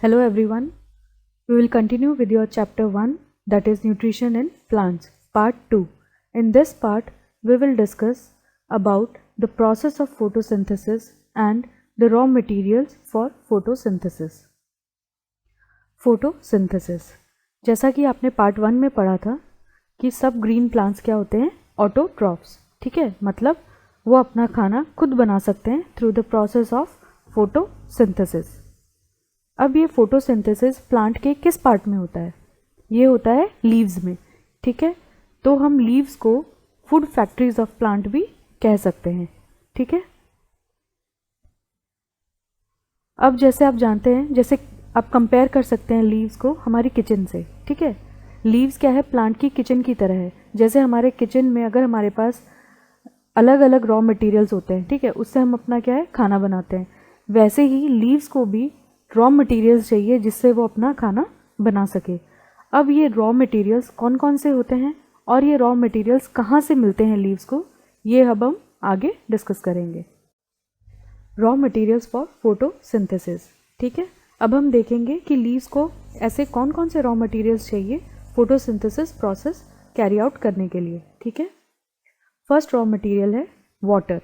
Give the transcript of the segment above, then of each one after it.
Hello everyone, we will continue with your chapter 1, that is nutrition in plants, part 2. In this part, we will discuss about the process of photosynthesis and the raw materials for photosynthesis. Photosynthesis, जैसा कि आपने part 1 में पढ़ा था कि सब green plants क्या होते हैं, ऑटोट्रॉफ्स, ठीक है, मतलब वो अपना खाना खुद बना सकते हैं through the process of photosynthesis. अब ये फोटोसिंथेसिस प्लांट के किस पार्ट में होता है? ये होता है लीव्स में, ठीक है। तो हम लीव्स को फूड फैक्ट्रीज ऑफ प्लांट भी कह सकते हैं, ठीक है। अब जैसे आप जानते हैं, जैसे आप कंपेयर कर सकते हैं लीव्स को हमारी किचन से, ठीक है। लीव्स क्या है, प्लांट की किचन की तरह है। जैसे हमारे किचन में अगर हमारे पास अलग अलग रॉ मटेरियल्स होते हैं, ठीक है, उससे हम अपना क्या है, खाना बनाते हैं, वैसे ही लीव्स को भी रॉ मटेरियल्स चाहिए जिससे वो अपना खाना बना सके। अब ये रॉ मटेरियल्स कौन कौन से होते हैं और ये रॉ मटेरियल्स कहाँ से मिलते हैं लीव्स को, ये अब हम आगे डिस्कस करेंगे। रॉ मटेरियल्स फॉर फोटोसिंथेसिस, ठीक है। अब हम देखेंगे कि लीव्स को ऐसे कौन कौन से रॉ मटेरियल्स चाहिए फोटोसिंथेसिस प्रोसेस कैरी आउट करने के लिए, ठीक है। फर्स्ट रॉ मटेरियल है वाटर,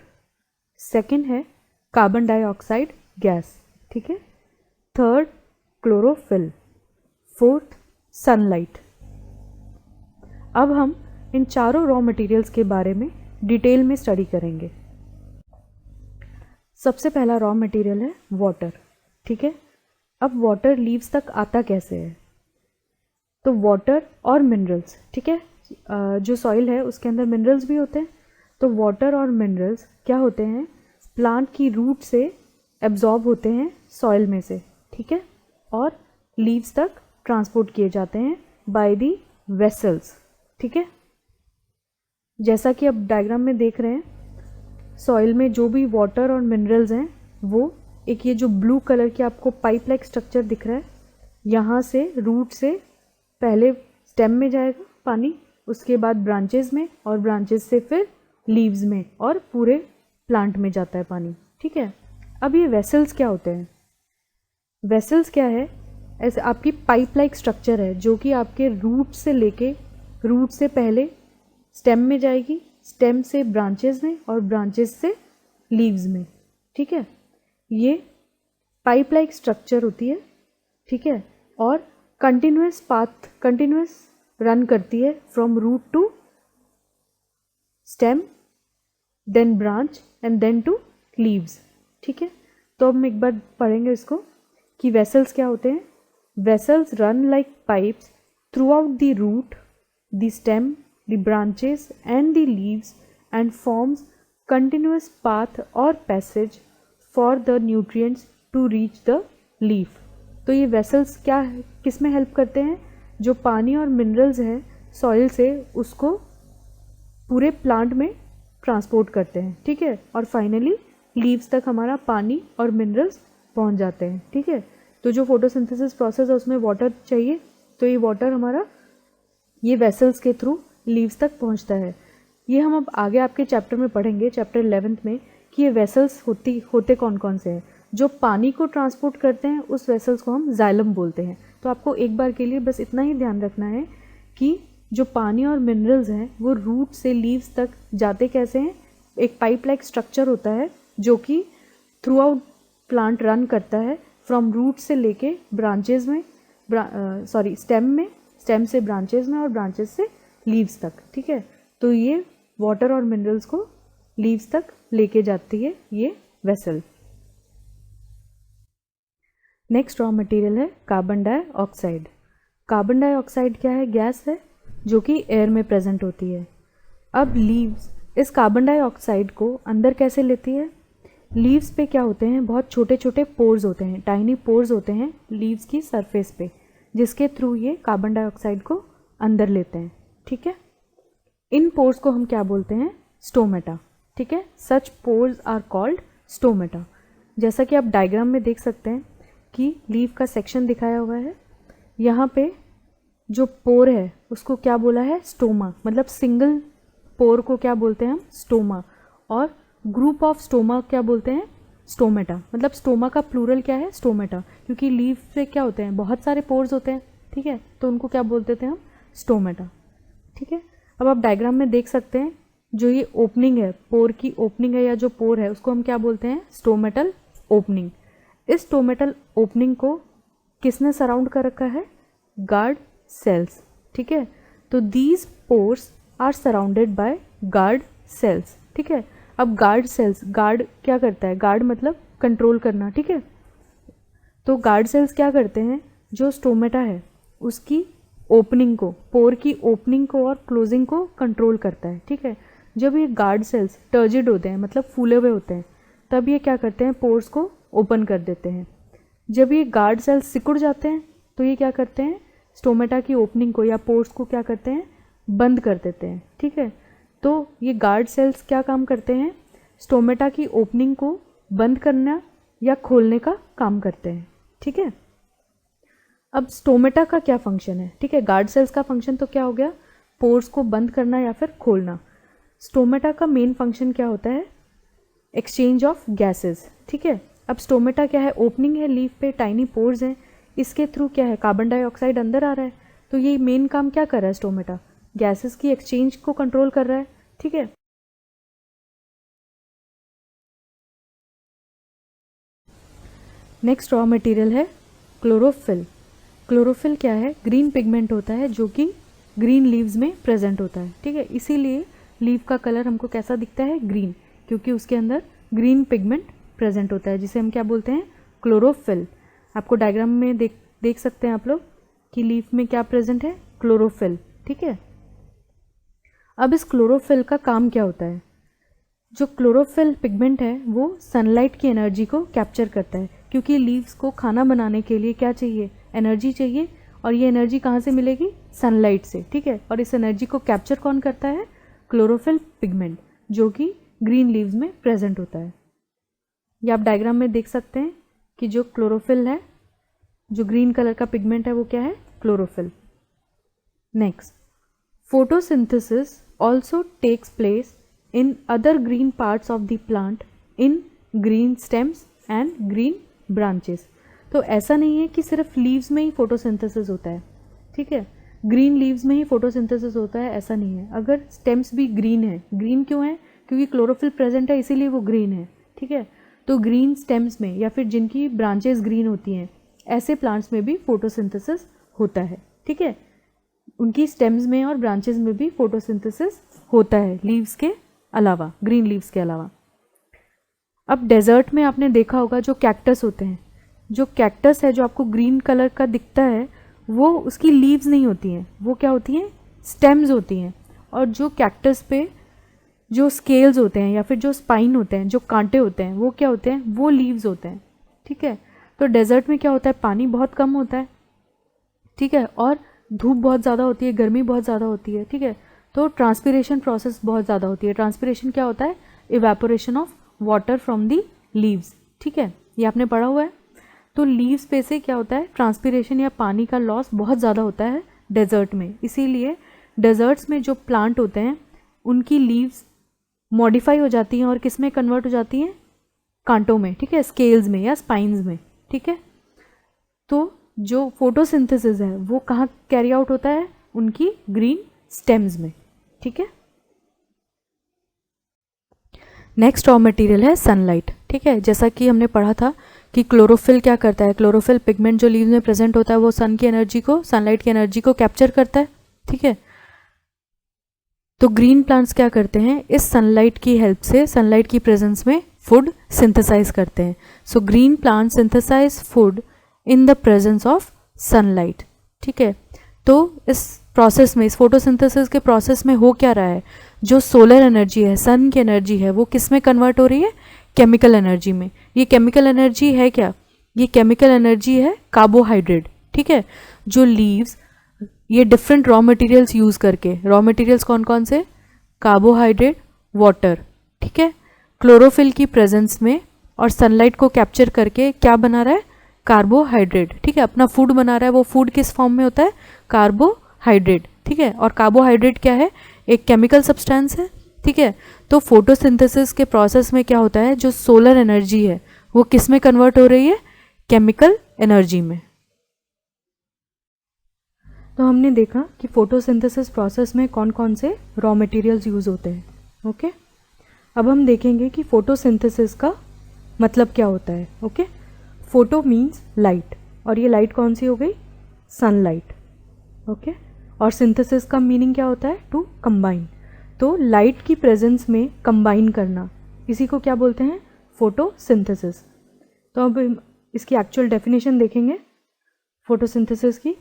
सेकंड है कार्बन डाइऑक्साइड गैस, ठीक है, थर्ड क्लोरोफिल, फोर्थ सनलाइट। अब हम इन चारों रॉ मटेरियल्स के बारे में डिटेल में स्टडी करेंगे। सबसे पहला रॉ मटेरियल है वाटर, ठीक है। अब वाटर लीव्स तक आता कैसे है? तो वाटर और मिनरल्स, ठीक है, जो सॉइल है उसके अंदर मिनरल्स भी होते हैं। तो वाटर और मिनरल्स क्या होते हैं, प्लांट की रूट से एब्जॉर्ब होते हैं सॉइल में से, ठीक है, और लीव्स तक ट्रांसपोर्ट किए जाते हैं बाय दी वेसल्स, ठीक है। जैसा कि अब डायग्राम में देख रहे हैं, सॉइल में जो भी वाटर और मिनरल्स हैं वो एक ये जो ब्लू कलर की आपको पाइप लाइक स्ट्रक्चर दिख रहा है, यहाँ से रूट से पहले स्टेम में जाएगा पानी, उसके बाद ब्रांचेस में, और ब्रांचेस से फिर लीव्स में, और पूरे प्लांट में जाता है पानी, ठीक है। अब ये वेसल्स क्या होते हैं? वेसल्स क्या है, ऐसे आपकी पाइप लाइक स्ट्रक्चर है जो कि आपके रूट से लेके, रूट से पहले स्टेम में जाएगी, स्टेम से ब्रांचेस में, और ब्रांचेस से लीव्स में, ठीक है। ये पाइप लाइक स्ट्रक्चर होती है, ठीक है, और कंटिन्यूस पाथ, कंटिन्यूस रन करती है from root to stem, then branch and then to leaves, ठीक है। तो अब हम एक बार पढ़ेंगे इसको कि वेसल्स क्या होते हैं। Vessels run like pipes throughout the root, the stem, the branches and the leaves and forms continuous path और passage for the nutrients to reach the leaf. तो ये वेसल्स क्या है, किस में हेल्प करते हैं? जो पानी और मिनरल्स हैं सॉइल से, उसको पूरे प्लांट में ट्रांसपोर्ट करते हैं, ठीक है, और फाइनली लीव्स तक हमारा पानी और मिनरल्स पहुंच जाते हैं, ठीक है। तो जो फोटोसिंथेसिस प्रोसेस है उसमें वाटर चाहिए, तो ये वाटर हमारा ये वेसल्स के थ्रू लीव्स तक पहुंचता है। ये हम अब आगे आपके चैप्टर में पढ़ेंगे, चैप्टर 11 में, कि ये वेसल्स होते कौन कौन से हैं। जो पानी को ट्रांसपोर्ट करते हैं उस वेसल्स को हम जाइलम बोलते हैं। तो आपको एक बार के लिए बस इतना ही ध्यान रखना है कि जो पानी और मिनरल्स हैं वो रूट से लीव्स तक जाते कैसे हैं। एक पाइप लाइक स्ट्रक्चर होता है जो कि थ्रू आउट प्लांट रन करता है, फ्रॉम रूट से लेके ब्रांचेज में, स्टेम में, स्टेम से ब्रांचेज में, और ब्रांचेज से लीव्स तक, ठीक है। तो ये वाटर और मिनरल्स को लीव्स तक लेके जाती है ये वेसल। नेक्स्ट रॉ मटेरियल है कार्बन डाइऑक्साइड। कार्बन डाइऑक्साइड क्या है, गैस है जो कि एयर में प्रेजेंट होती है। अब लीव्स इस कार्बन डाइऑक्साइड को अंदर कैसे लेती है? लीव्स पे क्या होते हैं, बहुत छोटे छोटे पोर्स होते हैं, टाइनी पोर्स होते हैं लीव्स की सरफेस पे, जिसके थ्रू ये कार्बन डाइऑक्साइड को अंदर लेते हैं, ठीक है। इन पोर्स को हम क्या बोलते हैं, स्टोमेटा, ठीक है। सच पोर्स आर कॉल्ड स्टोमेटा। जैसा कि आप डायग्राम में देख सकते हैं कि लीव का सेक्शन दिखाया हुआ है, यहाँ पे जो पोर है उसको क्या बोला है, स्टोमा, मतलब सिंगल पोर को क्या बोलते हैं हम, स्टोमा, और ग्रुप ऑफ स्टोमा क्या बोलते हैं, स्टोमेटा, मतलब स्टोमा का प्लूरल क्या है, स्टोमेटा, क्योंकि लीफ से क्या होते हैं, बहुत सारे पोर्स होते हैं, ठीक है, तो उनको क्या बोलते थे हम, स्टोमेटा, ठीक है। अब आप डायग्राम में देख सकते हैं जो ये ओपनिंग है, पोर की ओपनिंग है या जो पोर है उसको हम क्या बोलते हैं, स्टोमेटल ओपनिंग। इस स्टोमेटल ओपनिंग को किसने सराउंड कर रखा है, गार्ड सेल्स, ठीक है। तो these pores are surrounded by guard cells, ठीक है। अब गार्ड सेल्स, गार्ड क्या करता है, गार्ड मतलब कंट्रोल करना, ठीक है। तो गार्ड सेल्स क्या करते हैं, जो स्टोमेटा है उसकी ओपनिंग को, पोर की ओपनिंग को और क्लोजिंग को कंट्रोल करता है, ठीक है। जब ये गार्ड सेल्स टर्जिड होते हैं, मतलब फूले हुए होते हैं, तब ये क्या करते हैं, पोर्स को ओपन कर देते हैं। जब ये गार्ड सेल्स सिकुड़ जाते हैं तो ये क्या करते हैं, स्टोमेटा की ओपनिंग को या पोर्स को क्या करते हैं, बंद कर देते हैं, ठीक है। तो ये गार्ड सेल्स क्या काम करते हैं, स्टोमेटा की ओपनिंग को बंद करना या खोलने का काम करते हैं, ठीक है। अब स्टोमेटा का क्या फंक्शन है, ठीक है, गार्ड सेल्स का फंक्शन तो क्या हो गया, पोर्स को बंद करना या फिर खोलना। स्टोमेटा का मेन फंक्शन क्या होता है, एक्सचेंज ऑफ गैसेस, ठीक है। अब स्टोमेटा क्या है, ओपनिंग है, लीफ पे टाइनी पोर्स हैं, इसके थ्रू क्या है, कार्बन डाइऑक्साइड अंदर आ रहा है, तो ये मेन काम क्या कर रहा है, स्टोमेटा गैसेस की एक्सचेंज को कंट्रोल कर रहा है, ठीक है। नेक्स्ट रॉ मटेरियल है क्लोरोफिल। क्लोरोफिल क्या है, ग्रीन पिगमेंट होता है जो कि ग्रीन लीव्स में प्रेजेंट होता है, ठीक है। इसीलिए लीव का कलर हमको कैसा दिखता है, ग्रीन, क्योंकि उसके अंदर ग्रीन पिगमेंट प्रेजेंट होता है, जिसे हम क्या बोलते हैं, क्लोरोफिल। आपको डायग्राम में देख सकते हैं आप लोग कि लीफ में क्या प्रेजेंट है, क्लोरोफिल, ठीक है। अब इस क्लोरोफिल का काम क्या होता है, जो क्लोरोफिल पिगमेंट है वो सनलाइट की एनर्जी को कैप्चर करता है, क्योंकि लीव्स को खाना बनाने के लिए क्या चाहिए, एनर्जी चाहिए, और ये एनर्जी कहाँ से मिलेगी, सनलाइट से, ठीक है। और इस एनर्जी को कैप्चर कौन करता है, क्लोरोफिल पिगमेंट, जो कि ग्रीन लीव्स में प्रेजेंट होता है। ये आप डायग्राम में देख सकते हैं कि जो क्लोरोफिल है, जो ग्रीन कलर का पिगमेंट है वो क्या है, chlorophyll. Next, photosynthesis also takes place in other green parts of the plant in green stems and green branches। तो ऐसा नहीं है कि सिर्फ लीव्स में ही फोटोसिंथेसिस होता है, ठीक है, ग्रीन लीव्स में ही फोटोसिंथेसिस होता है ऐसा नहीं है। अगर स्टेम्स भी ग्रीन है, ग्रीन क्यों है, क्योंकि क्लोरोफिल प्रेजेंट है इसीलिए वो ग्रीन है, ठीक है। तो ग्रीन स्टेम्स में या फिर जिनकी ब्रांचेस ग्रीन होती हैं, ऐसे प्लांट्स में भी फोटोसिंथेसिस होता है, ठीक है। उनकी स्टेम्स में और ब्रांचेस में भी फोटोसिंथेसिस होता है, लीव्स के अलावा, ग्रीन लीव्स के अलावा। अब डेजर्ट में आपने देखा होगा जो कैक्टस होते हैं, जो कैक्टस है जो आपको ग्रीन कलर का दिखता है वो उसकी लीव्स नहीं होती हैं, वो क्या होती हैं, स्टेम्स होती हैं। और जो कैक्टस पे जो स्केल्स होते हैं या फिर जो स्पाइन होते हैं, जो कांटे होते हैं, वो क्या होते हैं, वो लीव्स होते हैं, ठीक है। तो डेजर्ट में क्या होता है, पानी बहुत कम होता है, ठीक है, और धूप बहुत ज़्यादा होती है, गर्मी बहुत ज़्यादा होती है, ठीक है। तो ट्रांसपिरेशन प्रोसेस बहुत ज़्यादा होती है। ट्रांसपिरेशन क्या होता है, evaporation of water from the leaves, ठीक है, ये आपने पढ़ा हुआ है। तो लीव्स पे से क्या होता है, ट्रांसपिरेशन या पानी का लॉस बहुत ज़्यादा होता है डेजर्ट में, इसीलिए डेजर्ट्स में जो प्लांट होते हैं उनकी लीव्स मॉडिफाई हो जाती हैं और किस में कन्वर्ट हो जाती हैं, कांटों में, ठीक है, स्केल्स में या स्पाइन्स में, ठीक है। तो जो फोटोसिंथेसिस है वो कहाँ कैरी आउट होता है, उनकी ग्रीन स्टेम्स में, ठीक है। नेक्स्ट रॉ मटेरियल है सनलाइट, ठीक है। जैसा कि हमने पढ़ा था कि क्लोरोफिल क्या करता है, क्लोरोफिल पिगमेंट जो लीव्स में प्रेजेंट होता है वो सन की एनर्जी को, सनलाइट की एनर्जी को कैप्चर करता है, ठीक है। तो ग्रीन प्लांट्स क्या करते हैं, इस सनलाइट की हेल्प से, सनलाइट की प्रेजेंस में फूड सिंथेसाइज करते हैं। So green plant synthesize food in the presence of sunlight, ठीक है। तो इस प्रोसेस में, इस फोटोसिंथेसिस के प्रोसेस में हो क्या रहा है, जो सोलर एनर्जी है, सन की एनर्जी है, वो किस में कन्वर्ट हो रही है, केमिकल एनर्जी में। ये केमिकल एनर्जी है क्या, ये केमिकल एनर्जी है कार्बोहाइड्रेट, ठीक है। जो लीव्स ये डिफरेंट रॉ मटेरियल्स यूज़ करके, रॉ मटेरियल्स कौन कौन से, कार्बोहाइड्रेट, वाटर, ठीक है, क्लोरोफिल की प्रेजेंस में और सनलाइट को कैप्चर करके क्या बना रहा है, कार्बोहाइड्रेट, ठीक है, अपना फूड बना रहा है। वो फूड किस फॉर्म में होता है, कार्बोहाइड्रेट, ठीक है। और कार्बोहाइड्रेट क्या है, एक केमिकल सब्सटेंस है, ठीक है। तो फोटोसिंथेसिस के प्रोसेस में क्या होता है, जो सोलर एनर्जी है वो किस में कन्वर्ट हो रही है? केमिकल एनर्जी में। तो हमने देखा कि फोटोसिंथेसिस प्रोसेस में कौन कौन से रॉ मटेरियल्स यूज़ होते हैं। ओके, अब हम देखेंगे कि फोटोसिंथेसिस का मतलब क्या होता है। ओके, फोटो मीन्स लाइट, और ये लाइट कौन सी हो गई? सनलाइट। ओके, और सिंथेसिस का मीनिंग क्या होता है? To combine. तो लाइट की प्रेजेंस में कंबाइन करना, इसी को क्या बोलते हैं? फोटोसिंथेसिस। तो अब इसकी एक्चुअल डेफिनेशन देखेंगे फोटोसिंथेसिस की।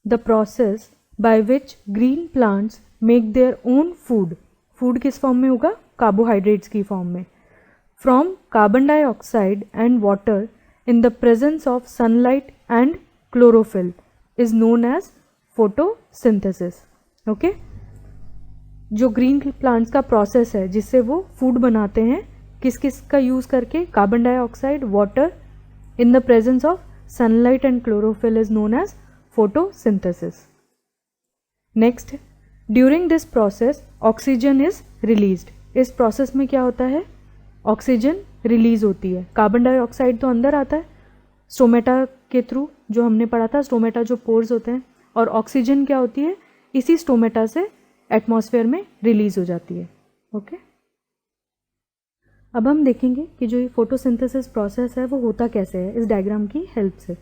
The process by which green plants make their own food. Food किस फॉर्म में होगा? कार्बोहाइड्रेट्स की फॉर्म में। From carbon dioxide and water in the presence of sunlight and chlorophyll is known as photosynthesis. Okay? जो green plants का process है जिससे वो फूड बनाते हैं, किस किस का यूज़ करके? Carbon dioxide, water, in the presence of sunlight and chlorophyll is known as photosynthesis. Next, during this process oxygen is released. इस प्रोसेस में क्या होता है? ऑक्सीजन रिलीज होती है. कार्बन डाइऑक्साइड तो अंदर आता है स्टोमेटा के थ्रू, जो हमने पढ़ा था, स्टोमेटा जो पोर्स होते हैं, और ऑक्सीजन क्या होती है? इसी स्टोमेटा से एटमॉस्फेयर में रिलीज हो जाती है. ओके, अब हम देखेंगे कि जो ये फोटोसिंथेसिस प्रोसेस है वो होता कैसे है इस डायग्राम की हेल्प से.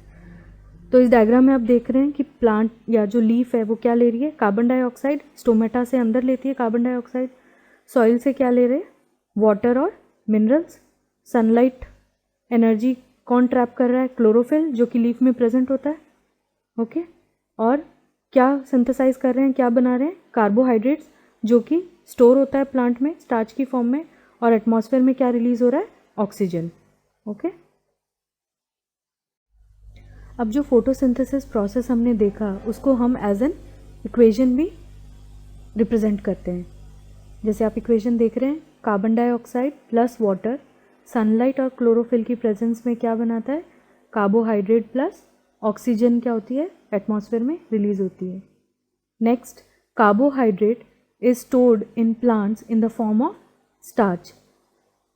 तो इस डायग्राम में आप देख रहे हैं कि प्लांट या जो लीफ है वो क्या ले रही है? Carbon dioxide. स्टोमेटा से अंदर लेती है कार्बन डाइऑक्साइड. सॉइल से क्या ले रहे हैं? वाटर और मिनरल्स. सनलाइट एनर्जी कौन ट्रैप कर रहा है? क्लोरोफिल, जो कि लीफ में प्रेजेंट होता है. ओके, और क्या सिंथेसाइज कर रहे हैं, क्या बना रहे हैं? कार्बोहाइड्रेट्स, जो कि स्टोर होता है प्लांट में स्टार्च की फॉर्म में, और एटमॉस्फेयर में क्या रिलीज हो रहा है? ऑक्सीजन. ओके, अब जो फोटोसिंथेसिस प्रोसेस हमने देखा उसको हम एज एन इक्वेशन भी रिप्रेजेंट करते हैं. जैसे आप इक्वेशन देख रहे हैं, carbon dioxide plus water sunlight और क्लोरोफिल की प्रेजेंस में क्या बनाता है? कार्बोहाइड्रेट प्लस ऑक्सीजन क्या होती है? एटमॉस्फेयर में रिलीज होती है. Next, carbohydrate is stored in plants in the form of starch.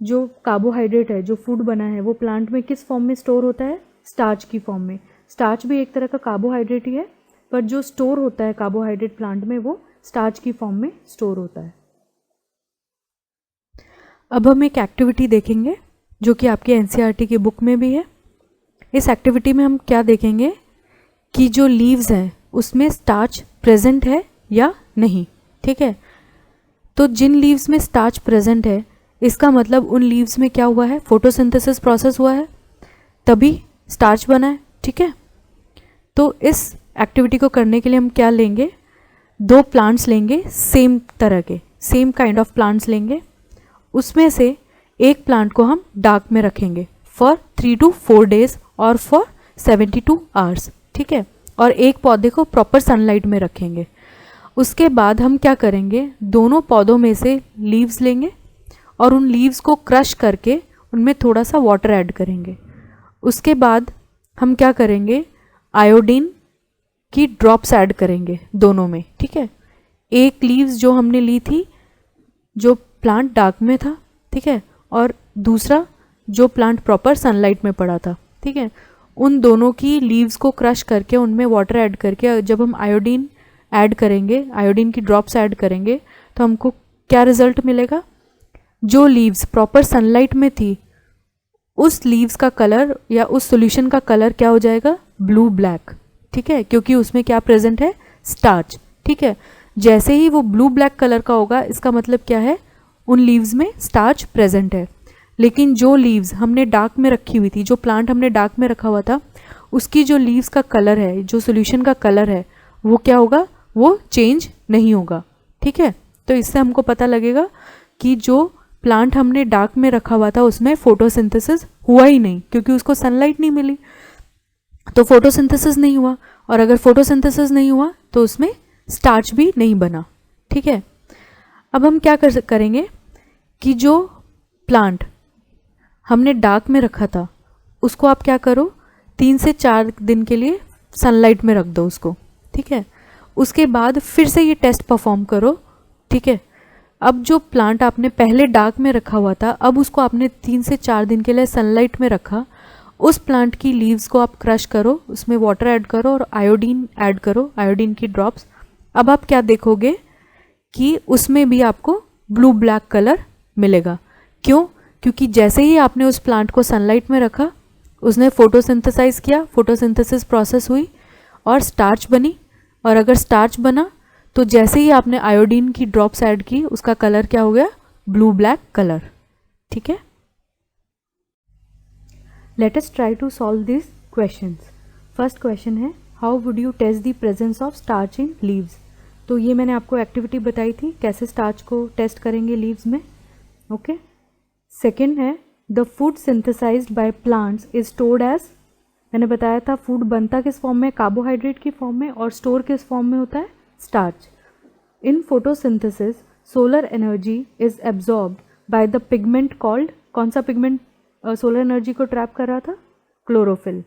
जो कार्बोहाइड्रेट है, जो फूड बना है, वो प्लांट में किस फॉर्म में स्टोर होता है? स्टार्च की फॉर्म में. स्टार्च भी एक तरह का कार्बोहाइड्रेट ही है, पर जो स्टोर होता है कार्बोहाइड्रेट प्लांट में वो स्टार्च की फॉर्म में स्टोर होता है. अब हम एक एक्टिविटी देखेंगे जो कि आपके एनसीईआरटी की बुक में भी है. इस एक्टिविटी में हम क्या देखेंगे कि जो लीव्स हैं उसमें स्टार्च प्रेजेंट है या नहीं. ठीक है, तो जिन लीव्स में स्टार्च प्रेजेंट है इसका मतलब उन लीव्स में क्या हुआ है? फोटोसिंथेसिस प्रोसेस हुआ है, तभी स्टार्च बना है. ठीक है, तो इस एक्टिविटी को करने के लिए हम क्या लेंगे? 2 प्लांट्स लेंगे, सेम तरह के, सेम काइंड ऑफ प्लांट्स लेंगे. उसमें से एक प्लांट को हम डार्क में रखेंगे फॉर 3 to 4 days और फॉर 72 hours. ठीक है, और एक पौधे को प्रॉपर सनलाइट में रखेंगे. उसके बाद हम क्या करेंगे? दोनों पौधों में से लीव्स लेंगे और उन लीव्स को क्रश करके उनमें थोड़ा सा वाटर ऐड करेंगे. उसके बाद हम क्या करेंगे? आयोडीन की ड्रॉप्स ऐड करेंगे दोनों में. ठीक है, एक लीव्स जो हमने ली थी जो प्लांट डार्क में था, ठीक है, और दूसरा जो प्लांट प्रॉपर सनलाइट में पड़ा था. ठीक है, उन दोनों की लीव्स को क्रश करके उनमें वाटर ऐड करके जब हम आयोडीन ऐड करेंगे, आयोडीन की ड्रॉप्स ऐड करेंगे, तो हमको क्या रिजल्ट मिलेगा? जो लीव्स प्रॉपर सनलाइट में थी उस लीव्स का कलर या उस सॉल्यूशन का कलर क्या हो जाएगा? Blue black. ठीक है, क्योंकि उसमें क्या प्रेजेंट है? स्टार्च. ठीक है, जैसे ही वो ब्लू ब्लैक कलर का होगा इसका मतलब क्या है? उन लीव्स में स्टार्च प्रेजेंट है. लेकिन जो लीव्स हमने डार्क में रखी हुई थी, जो प्लांट हमने डार्क में रखा हुआ था, उसकी जो लीव्स का कलर है, जो सॉल्यूशन का कलर है, वो क्या होगा? वो चेंज नहीं होगा. ठीक है, तो इससे हमको पता लगेगा कि जो प्लांट हमने डार्क में रखा हुआ था उसमें फोटोसिंथेसिस हुआ ही नहीं, क्योंकि उसको सनलाइट नहीं मिली, तो फोटोसिंथेसिस नहीं हुआ. और अगर फोटोसिंथेसिस नहीं हुआ तो उसमें स्टार्च भी नहीं बना. ठीक है, अब हम क्या करेंगे कि जो प्लांट हमने डार्क में रखा था उसको आप क्या करो? 3 से 4 दिन के लिए सनलाइट में रख दो उसको. ठीक है, उसके बाद फिर से ये टेस्ट परफॉर्म करो. ठीक है, अब जो प्लांट आपने पहले डार्क में रखा हुआ था, अब उसको आपने 3 से 4 दिन के लिए सनलाइट में रखा, उस प्लांट की लीव्स को आप क्रश करो, उसमें वाटर ऐड करो और आयोडीन ऐड करो, आयोडीन की ड्रॉप्स। अब आप क्या देखोगे कि उसमें भी आपको ब्लू ब्लैक कलर मिलेगा। क्यों? क्योंकि जैसे ही आपने उस प्लांट को सनलाइट में रखा, उसने फोटोसिंथेसाइज किया, फोटोसिंथेसिस प्रोसेस हुई और स्टार्च बनी, और अगर स्टार्च बना तो जैसे ही आपने आयोडीन की ड्रॉप्स ऐड की, उसका कलर क्या हो गया? Blue black colour. ठीक है, let us try to solve this questions. First question है, how would you test the presence of starch in leaves. तो ये मैंने आपको एक्टिविटी बताई थी, कैसे स्टार्च को टेस्ट करेंगे लीव्स में। ओके, सेकेंड है, the food synthesized by plants is stored as, मैंने बताया था फूड बनता किस फॉर्म में? कार्बोहाइड्रेट की फॉर्म में, और स्टोर किस फॉर्म में होता है? Starch. In photosynthesis solar energy is absorbed by the pigment called, कौन सा पिगमेंट सोलर एनर्जी को ट्रैप कर रहा था? Chlorophyll.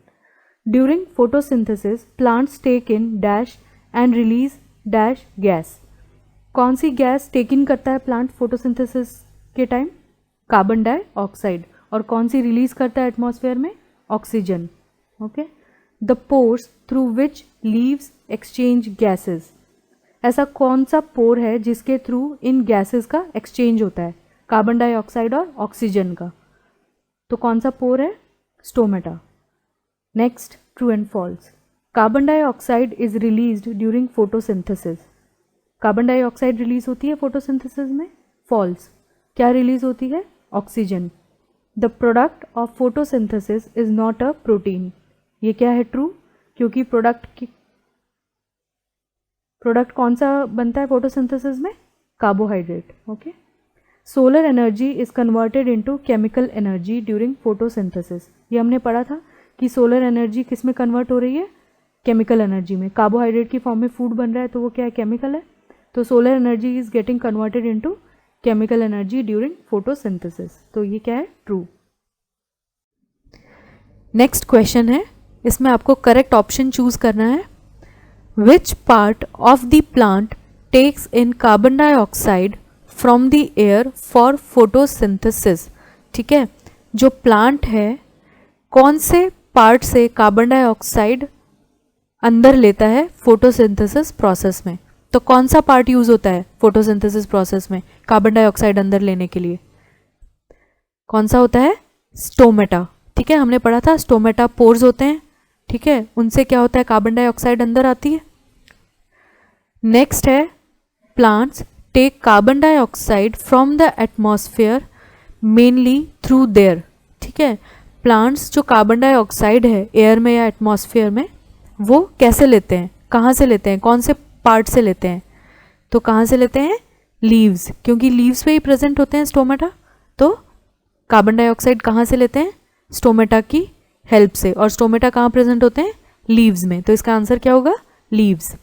During photosynthesis plants take in dash and release dash gas. कौन सी गैस टेक इन करता है प्लांट फोटोसिंथेसिस के टाइम? Carbon dioxide. और कौन सी रिलीज करता है एटमॉस्फेयर में? Oxygen. Okay, the pores through which leaves exchange gases, ऐसा कौन सा पोर है जिसके थ्रू इन गैसेस का एक्सचेंज होता है? कार्बन डाइऑक्साइड और ऑक्सीजन का। तो कौन सा पोर है? Stomata. Next, true and false. Carbon dioxide is released during photosynthesis. Carbon dioxide release होती है फोटोसिंथेसिस में। फॉल्स। क्या रिलीज होती है? Oxygen. The product of photosynthesis is not a protein. ये क्या है? ट्रू, क्योंकि प्रोडक्ट कौन सा बनता है फोटोसिंथेसिस में? Carbohydrate. Okay, solar energy is converted into chemical energy during photosynthesis. ये हमने पढ़ा था कि सोलर एनर्जी किस में कन्वर्ट हो रही है? केमिकल एनर्जी में। कार्बोहाइड्रेट की फॉर्म में फूड बन रहा है तो वो क्या है? केमिकल है। तो solar energy is getting converted into chemical energy during photosynthesis. तो ये क्या है? ट्रू। नेक्स्ट क्वेश्चन है, इसमें आपको करेक्ट ऑप्शन चूज करना है। Which part of the plant takes in carbon dioxide from the air for photosynthesis. ठीक है, जो प्लांट है कौन से पार्ट से कार्बन डाइऑक्साइड अंदर लेता है फोटोसिंथेसिस प्रोसेस में? तो कौन सा पार्ट यूज होता है फोटोसिंथेसिस प्रोसेस में कार्बन डाइऑक्साइड अंदर लेने के लिए? कौन सा होता है? स्टोमेटा। ठीक है, हमने पढ़ा था स्टोमेटा पोर्स होते हैं। ठीक है, उनसे क्या होता है? कार्बन डाइऑक्साइड अंदर आती है। नेक्स्ट है, plants take carbon dioxide from the atmosphere mainly through their. ठीक है, प्लांट्स जो कार्बन डाइऑक्साइड है एयर में या एटमॉस्फेयर में, वो कैसे लेते हैं? कहाँ से लेते हैं? कौन से पार्ट से लेते हैं? तो कहाँ से लेते हैं? लीव्स, क्योंकि लीव्स पे ही प्रेजेंट होते हैं स्टोमेटा। तो कार्बन डाइऑक्साइड कहाँ से लेते हैं? स्टोमेटा की हेल्प से। और स्टोमेटा कहाँ प्रेजेंट होते हैं? लीव्स में। तो इसका आंसर क्या होगा? लीव्स।